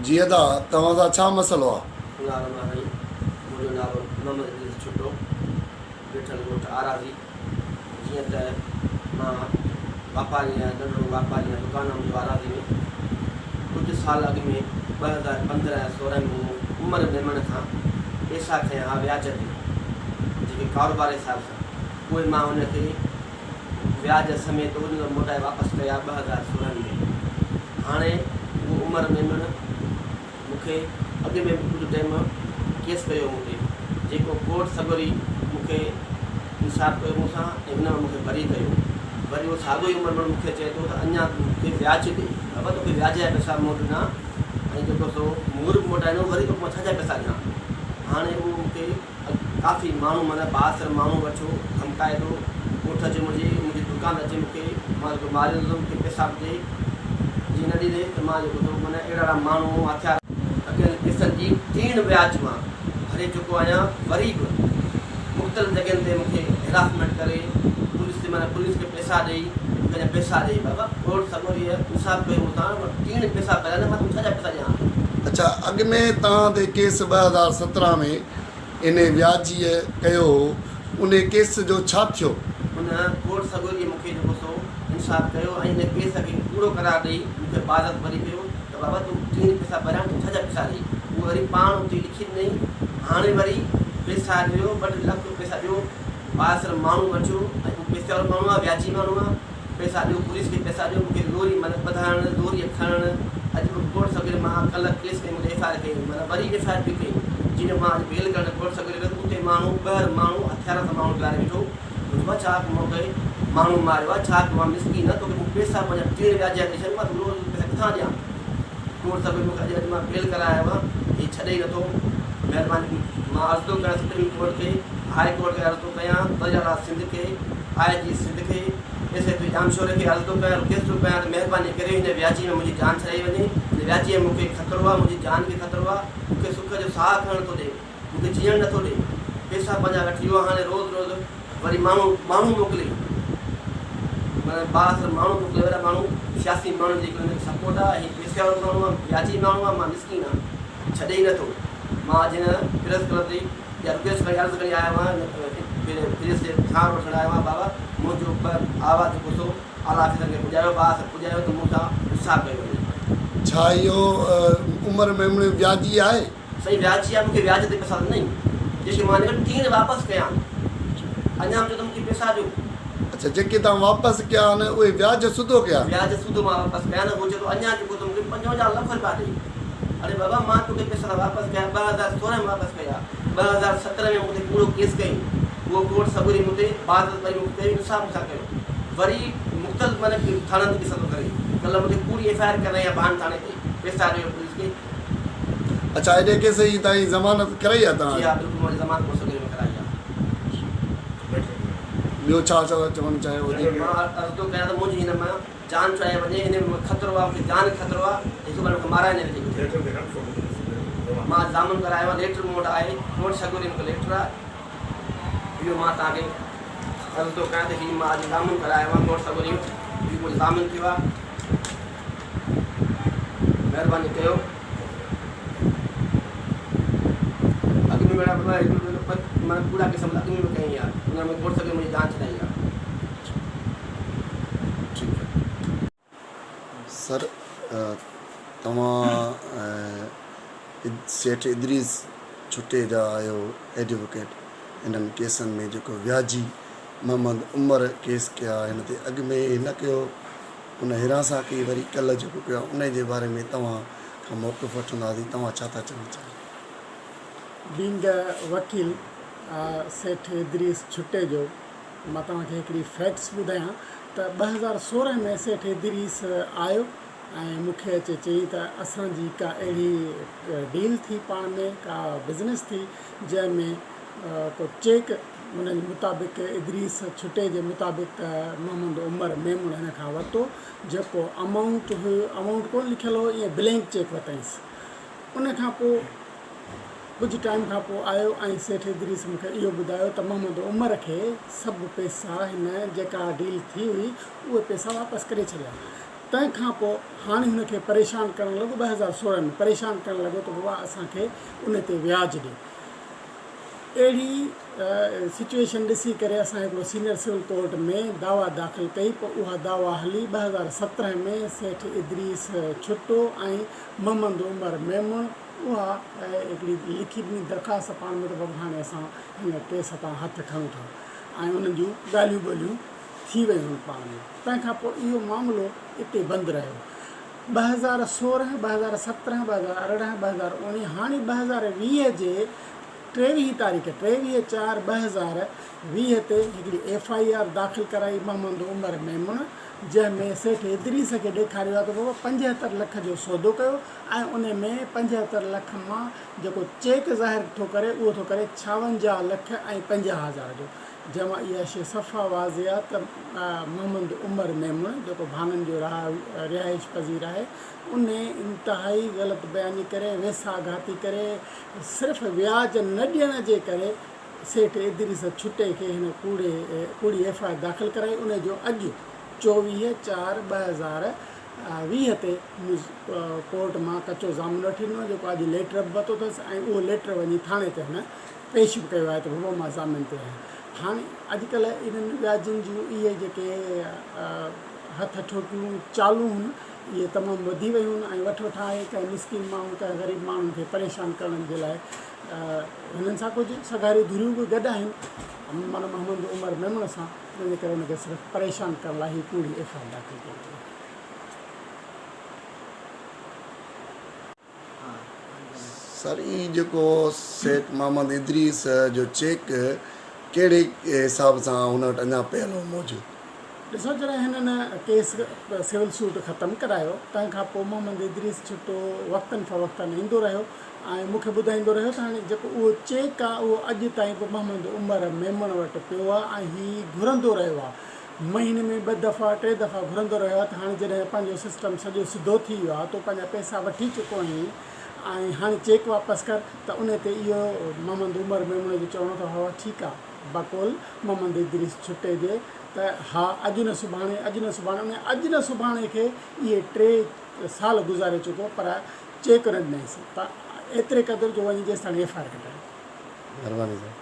जी अदा तव्हां छा मसलो आहे? मुंहिंजो नालो मोहम्मद छुटो वेठल ॻोठ आराज़ी। जीअं त मां वापारी आहियां, नंढो वापारी आहियां, दुकान मुंहिंजो आराज़ी में। कुझु साल अॻु में 2015-16 में उमर मेमण खां पैसा खयां हा व्याज ते, जेके कारोबार हिसाब सां, उहे मां हुनखे व्याज समेत उन मोटाए वापसि कया 2016 में। हाणे उहो उमर मेमण मूंखे अॻु में कुझु टाइम केस कयो मूंखे, जेको कोर्ट सॻोरी मूंखे इंसाफ़ कयो मूंसां ऐं हुन में मूंखे बरी कयो। वरी उहो साॻियो ई उमर मूंखे चए थो त अञा मूंखे व्याज ॾे, बाबा तोखे व्याज जा पैसा मूं वटि ॾिना ऐं जेको सो मुहूर मोटाइणो, वरी तोखे मां छा जा पैसा ॾियां। हाणे उहो मूंखे काफ़ी माण्हू माना बााثر माण्हू वठो धमकाए थो, ॻोठ जे मुंहिंजी दुकान अचे मूंखे, मां जेको माल ॾींदुमि मूंखे पैसा ॾे, जी न ॾींदे त मां जेको थो माना अहिड़ा माण्हू हथियार पैसनि जी तीन व्याज मां भरे चुको आहियां। वरी बि मुख़्तलिफ़ जॻहियुनि ते मूंखे हिरासमेंट करे पुलिस ते माना पुलिस खे पैसा ॾेई पंहिंजा पैसा ॾेई, बाबा कोर्ट सॻोरी इंसाफ़ कयो मूंसां, तीन पैसा कया न, मां छा जा पैसा ॾियां। अच्छा, अॻु में तव्हां ते केस 2017 में इन व्याजीअ कयो हो, उन केस जो छा थियो? हुन कोर्ट सॻोरी मूंखे जेको सो इंसाफ़ कयो ऐं इन केस खे पूरो करार ॾेई मूंखे बाज़त भरी कयो त बाबा तूं तीन पैसा भरिया, तूं छा जा पैसा ॾेई। उहो वरी पाण उते लिखी ॾिनई। हाणे वरी पैसा ॾियो, 2 लाख पैसा ॾियो, बााثر माण्हू वठो ऐं पैसे वारो माण्हू आहे, व्याजी माण्हू आहे, पैसा ॾियो, पुलिस खे पैसा ॾियो, मूंखे लोरी माना ॿधाइणु, लोरी खणणु। अॼु कोर्ट सॻोरी मां कल्ह केस कई, मूंखे FIR कई, माना वरी FIR बि कई। जीअं मां अॼु बेल करणु कोर्ट सॻोरी उते माण्हू 2 माण्हू हथियार सां माण्हू ॾियारे वेठो, मां छा मूंखे माण्हू मारियो आहे, छा मां मिसकी न, तोखे मूंखे पैसा मुंहिंजा 3 व्याज जा ॾेई छॾ, मां रोज़ पैसा किथां ॾियां। कोर्ट सॻोरी मूंखे अॼु मां बेल करायो आहे, हीउ छॾे ई नथो। महिरबानी मां अर्ज़ो कयां सुप्रीम कोर्ट खे, हाई कोर्ट खे अर्ज़ो कयां, वज़ीर सिंध खे, IG सिंध खे, SSP जामशोर खे अर्ज़ो कयां, रिक्वेस्ट कयां त महिरबानी करे हिन व्याजी में मुंहिंजी जान छॾाई वञे। हिन व्याजी में मूंखे ख़तरो आहे, मुंहिंजी जान खे ख़तरो आहे, मूंखे सुख जो साह खणणु थो ॾे, मूंखे जीअण नथो ॾे, पैसा पंहिंजा वठी वियो। हाणे रोज़ वरी माण्हू मोकिले, माना बााثر माण्हू मोकिले, वॾा माण्हू सियासी माण्हू जेके हुनखे सपोर्ट आहे, हीउ पैसे वारो माण्हू आहे, व्याजी माण्हू आहे, मां मिसकीन आहियां, छॾे ई नथो। मां अॼु हिन प्रेस क्लब ते या रिक्वेस्ट करे अर्ज़ु करे आयो आहियां, प्रेस ते ठार वठणु आयो आहियां, बाबा मुंहिंजो आवाज़ु जेको सो आला अफ़ीसर खे पुॼायो, बााثر पुॼायो त मूंसां इंसाफ़ कयो वञे। छा इहो उमर मेमण व्याजी आहे? सही व्याजी आहे, मूंखे व्याज ते पैसा ॾिनई, जेके मां हिनखे 3 वापसि कया, अञा मूंखे त मूंखे पैसा ॾियो। अच्छा, जेके तव्हां वापसि कया आहिनि उहे व्याज सुधो कया? व्याज सुधो मां वापसि कया न, उहो चए थो अञा जेको त मूंखे 55 लाख रुपया ॾेई। अरे बाबा मां तोखे पैसा वापसि कया, 2016 में वापसि कया, 2017 में मूंखे पूरो केस कई, उहो कोर्ट सॻोरी मूंखे बाज़त वरी मूंखे इंसाफ़ सां कयो। वरी मुख़्तलिफ़ माना थाणनि ते क़िसो करे, कल्ह मूंखे पूरी FIR कराई आहे भान थाणे ते, पैसा ॾियो पुलिस खे। अच्छा, हेॾे केस जी तव्हांजी ज़मानत कराई आहे तव्हां? जी हा, बिल्कुलु मुंहिंजी ज़मानत कोर्ट सॻोरी में कराई आहे। ॿियो छा चवणु चाहियो? मां अर्ज़ो कयां त मुंहिंजी हिन मां जान छुड़ाए वञे, हिन में ख़तरो आहे, मूंखे जान ख़तरो आहे, हिकु बार मूंखे माराए न वञे। मां ज़ामिन करायो आहे, लेटर मूं वटि आहे, कोर्ट सॻोरी मूंखे लेटर आहे। इहो मां तव्हांखे अर्ज़ो कयां त हीउ मां अॼु ज़ामिन करायो आहे कोर्ट सॻोरी, इहो मुंहिंजो ज़ामिन थियो आहे, महिरबानी कयो। अॻु में माना पूरा क़िस्म अॻु में बि कई आहे, हुन में कोर्ट सॻोरी मुंहिंजी जान छॾाई आहे। सर, तव्हां सेठ इद्रीस छुटे जा आहियो एडवोकेट। इन्हनि केसनि में जेको व्याजी मोहम्मद उमर केस कया, हिन ते अॻु में न कयो, उन हिरासा कई, वरी कल्ह जेको कयो उन जे बारे में तव्हां खां मौक़िफ़ वठंदासीं। तव्हां छा था चवणु चाहियो? बीइंग अ वकील सेठ इद्रीस छुटे जो, मां तव्हांखे हिकिड़ी फैक्ट्स ॿुधायां त 2016 में सेठ इद्रीस आयो ऐं मूंखे अचे चई त असांजी का अहिड़ी डील थी पाण में, का बिज़नेस थी जंहिंमें को चेक उनजे मुताबिक़ इद्रीस छुटे जे मुताबिक़ त मोहम्मद उमर मेमण हिन खां वरितो, जेको अमाउंट कोन लिखियलु हो, ईअं ब्लैंक चेक वरितईंसि। उन खां पोइ कुछ टाइम खां पोइ आयो ऐं सेठ इद्रीस मूंखे इहो ॿुधायो त मोहम्मद उमर खे सभु पैसा हिन जेका डील थी हुई उहे पैसा वापसि करे छॾिया। तंहिंखां पोइ हाणे हुनखे परेशान करणु लॻो 2016 में परेशान करणु लॻो त बाबा असांखे उन ते व्याज ॾियो। अहिड़ी सिचुएशन ॾिसी करे असां हिकिड़ो सीनियर सिविल कोर्ट में दावा दाख़िल कई। पोइ उहा दावा हली 2017 में सेठ इदरीस छुटो ऐं मोहम्मद उमर मेमण उहा हिकिड़ी लिखी ॾिनी दरख़्वास्त पाण में त बाबा हाणे असां हिन केस तां हथु खणूं था ऐं उन्हनि जूं ॻाल्हियूं ॿोलियूं थी वियूं आहिनि पाण में। तंहिंखां पोइ इहो मामिलो हिते बंदि रहियो 2016 2017 2018 2019 हाणे 2020 जे 23 तारीख़ 23/4/2020 ते हिकिड़ी FIR दाख़िल कराई मोहम्मद उमर मेमण जंहिंमें सेठ इदरीस खे ॾेखारियो आहे त बाबा 75 लख जो सौदो कयो ऐं उन में 75 लख मां जेको चेक ज़ाहिर थो करे उहो थो करे 56 लख ऐं 50,000 जो। जंहिंमां इहा शइ सफ़ा वाज़े आहे त मोहम्मद उमर मेमण जेको भाननि जो रिहाइश पज़ीर आहे उन इंतिहाई ग़लति बयानी करे वेसा घाती करे सिर्फ़ु व्याज न ॾियण जे करे सेठ इदरीस छुटे खे हिन कूड़ी FIR दाख़िल कराई। उन जो अॼु 24/4/2020 ते कोर्ट मां कचो ज़ामिन वठी ॾिनो जेको अॼु लेटर बि वरितो अथसि ऐं उहो लेटर वञी थाणे ते हिन पेश बि कयो आहे त बाबा मां ज़ामिन ते आहियां। हाणे अॼुकल्ह इन्हनि व्याजनि जूं इहे जेके हथ ठोकियूं चालू आहिनि इहे तमामु वधी वियूं आहिनि ऐं वठि वठाए कंहिं मिस्किन माण्हू कंहिं ग़रीब माण्हुनि खे परेशान करण जे लाइ हिननि सां कुझु सगारी धुरियूं बि गॾु आहिनि माना मोहम्मद उमर मेमण सां जंहिंजे करे हुनखे सिर्फ़ु परेशान करण लाइ ही पूरी FIR दाख़िल कई वई। सर ई जेको सेठ मोहम्मद इदरीस जो चेक कहिड़े हिसाब सां हुन वटि अञा पियल हो मौजूदु? ॾिसो जॾहिं हिननि केस सिविल सूट ख़तमु करायो तंहिंखां पोइ मोहम्मद इदरीस छुटो वक़्तनि फ़वक़्तनि ईंदो रहियो ऐं मूंखे ॿुधाईंदो रहियो त हाणे जेको उहो चेक आहे उहो अॼु ताईं बि मोहम्मद उमर मेमण वटि पियो आहे ऐं हीउ घुरंदो रहियो आहे। महीने में 2 दफ़ा 3 दफ़ा घुरंदो रहियो आहे त हाणे जॾहिं पंहिंजो सिस्टम सॼो सिधो थी वियो आहे तो पंहिंजा पैसा वठी चुको आहीं ऐं हाणे चेक वापसि कर त उन ते इहो मोहम्मद उमर मेमण जो चवणो त हा ठीकु आहे बक़ौल मोहम्मद इदरीस छुटे जे त हा अॼु न सुभाणे अॼु न सुभाणे खे इहे 3 साल गुज़ारे चुको पर चेक न ॾिनईंसीं त एतिरे क़दुरु जो वञी जेसि ताईं FIR कढाए। महिरबानी साईं।